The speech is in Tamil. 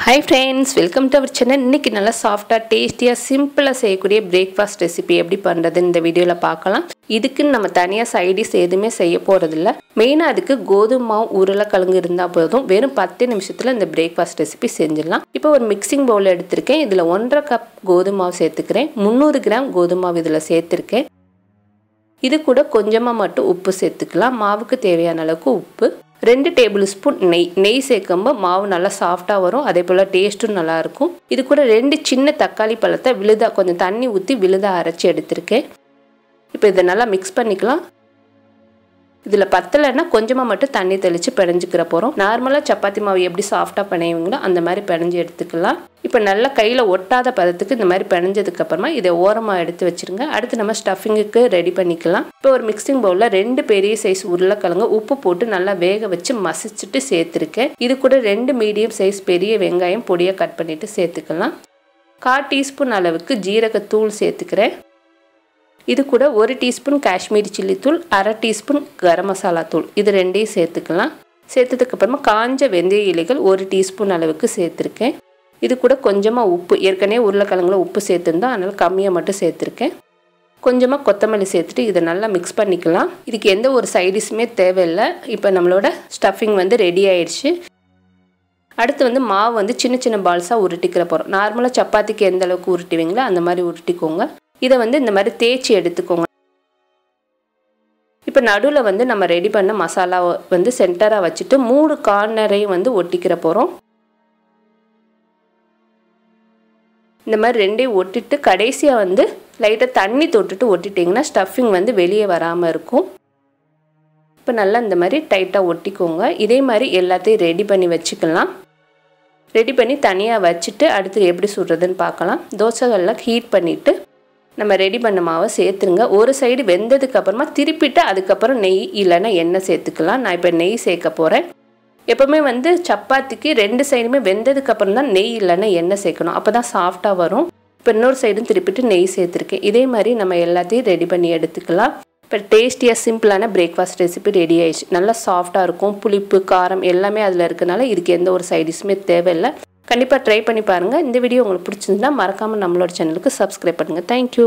Hi friends, welcome to our channel. இன்னைக்கு நல்ல சாஃப்ட்டா டேஸ்டியா சிம்பிளா செய்யக்கூடிய பிரேக்ஃபாஸ்ட் ரெசிபி எப்படி பண்றது இந்த வீடியோல பார்க்கலாம். இதுக்கு நம்ம தனியா சைட் டிஷ் எதுமே செய்ய போறது இல்ல. மெயினா அதுக்கு கோதுமை மாவு உருளைக்கிழங்கு இருந்தா போதும். வெறும் 10 நிமிஷத்துல இந்த பிரேக்ஃபாஸ்ட் ரெசிபி செஞ்சிடலாம். இப்போ ஒரு மிக்சிங் பவுல் எடுத்துர்க்கேன். இதுல 1.5 கப் கோதுமை மாவு சேர்த்துக்கிறேன். 300 கிராம் கோதுமை மாவு இதுல சேர்த்திருக்கேன். இது கூட கொஞ்சமா மட்டும் உப்பு சேர்த்துக்கலாம். மாவுக்கு தேவையான அளவுக்கு உப்பு. 2 டேபிள்ஸ்பூன் நெய் சேர்க்கும்போது மாவு நல்லா சாஃப்ட்டா வரும். அதே போல டேஸ்டும் நல்லா இருக்கும். இது கூட 2 சின்ன தக்காளி பழத்தை விழுதா கொஞ்சம் தண்ணி ஊற்றி விழுதா அரைச்சி எடுத்திருக்கேன். இப்போ இதை நல்லா மிக்ஸ் பண்ணிக்கலாம். இதில் பத்தலைன்னா கொஞ்சமாக மட்டும் தண்ணி தெளித்து பிணைஞ்சிக்கிற போகிறோம். நார்மலாக சப்பாத்தி மாவு எப்படி சாஃப்டாக பிணைவீங்களோ அந்த மாதிரி பிணைஞ்சி எடுத்துக்கலாம். இப்போ நல்லா கையில் ஒட்டாத பதத்துக்கு இந்த மாதிரி பிணைஞ்சதுக்கப்புறமா இதை ஓரமாக எடுத்து வச்சுருங்க. அடுத்து நம்ம ஸ்டஃபிங்குக்கு ரெடி பண்ணிக்கலாம். இப்போ ஒரு மிக்சிங் பவுலில் 2 பெரிய சைஸ் உருளைக்கிழங்கு உப்பு போட்டு நல்லா வேக வச்சு மசிச்சுட்டு சேர்த்துருக்கேன். இது கூட 2 மீடியம் சைஸ் பெரிய வெங்காயம் பொடியாக கட் பண்ணிவிட்டு சேர்த்துக்கலாம். 1/4 டீஸ்பூன் அளவுக்கு ஜீரகத்தூள் சேர்த்துக்கிறேன். இது கூட 1 டீஸ்பூன் காஷ்மீரி சில்லி தூள், 1/2 டீஸ்பூன் கரம் மசாலா தூள், இது ரெண்டையும் சேர்த்துக்கலாம். சேர்த்ததுக்கப்புறமா காஞ்ச வெந்தய இலைகள் 1 டீஸ்பூன் அளவுக்கு சேர்த்துருக்கேன். இது கூட கொஞ்சமாக உப்பு, ஏற்கனவே உருளைக்கிழங்குல உப்பு சேர்த்துருந்தோம், அதனால் கம்மியாக மட்டும் சேர்த்துருக்கேன். கொஞ்சமாக கொத்தமல்லி சேர்த்துட்டு இதை நல்லா மிக்ஸ் பண்ணிக்கலாம். இதுக்கு எந்த ஒரு சைடிஷுமே தேவையில்லை. இப்போ நம்மளோட ஸ்டஃபிங் ரெடி ஆயிடுச்சு. அடுத்து மாவு சின்ன சின்ன பால்ஸாக உருட்டிக்கிற போகிறோம். நார்மலாக சப்பாத்திக்கு எந்த அளவுக்கு உருட்டுவீங்களோ அந்த மாதிரி உருட்டிக்கோங்க. இதை இந்த மாதிரி தேய்ச்சி எடுத்துக்கோங்க. இப்போ நடுவில் நம்ம ரெடி பண்ண மசாலா சென்டராக வச்சுட்டு 3 கார்னரையும் ஒட்டிக்கிற போகிறோம். இந்த மாதிரி 2ஐயும் ஒட்டிட்டு கடைசியாக லைட்டாக தண்ணி தொட்டுட்டு ஒட்டிட்டிங்கன்னா ஸ்டஃபிங் வெளியே வராமல் இருக்கும். இப்போ நல்லா இந்த மாதிரி டைட்டாக ஒட்டிக்கோங்க. இதே மாதிரி எல்லாத்தையும் ரெடி பண்ணி வச்சுக்கலாம். ரெடி பண்ணி தனியாக வச்சுட்டு அடுத்து எப்படி சுடுறதுன்னு பார்க்கலாம். தோசைகளில் ஹீட் பண்ணிவிட்டு நம்ம ரெடி பண்ண மாவை சேர்த்துருங்க. ஒரு சைடு வெந்ததுக்கு அப்புறமா திருப்பிட்டு அதுக்கப்புறம் நெய் இல்லைன்னா எண்ணெய் சேர்த்துக்கலாம். நான் இப்போ நெய் சேர்க்க போகிறேன். எப்போவுமே சப்பாத்திக்கு 2 சைடுமே வெந்ததுக்கு அப்புறம் தான் நெய் இல்லைன்னா எண்ணெய் சேர்க்கணும். அப்போ தான் சாஃப்டாக வரும். இப்போ இன்னொரு சைடும் திருப்பிட்டு நெய் சேர்த்துருக்கேன். இதே மாதிரி நம்ம எல்லாத்தையும் ரெடி பண்ணி எடுத்துக்கலாம். இப்போ டேஸ்டியாக சிம்பிளான பிரேக்ஃபாஸ்ட் ரெசிபி ரெடி ஆயிடுச்சு. நல்லா சாஃப்டாக இருக்கும். புளிப்பு காரம் எல்லாமே அதில் இருக்கனால இதுக்கு எந்த ஒரு சைடிஷுமே தேவையில்லை. கண்டிப்பாக ட்ரை பண்ணி பாருங்கள். இந்த வீடியோ உங்களுக்கு பிடிச்சிருந்தா மறக்காமல் நம்மளோட சேனலுக்கு சப்ஸ்கிரைப் பண்ணுங்கள். தேங்க்யூ.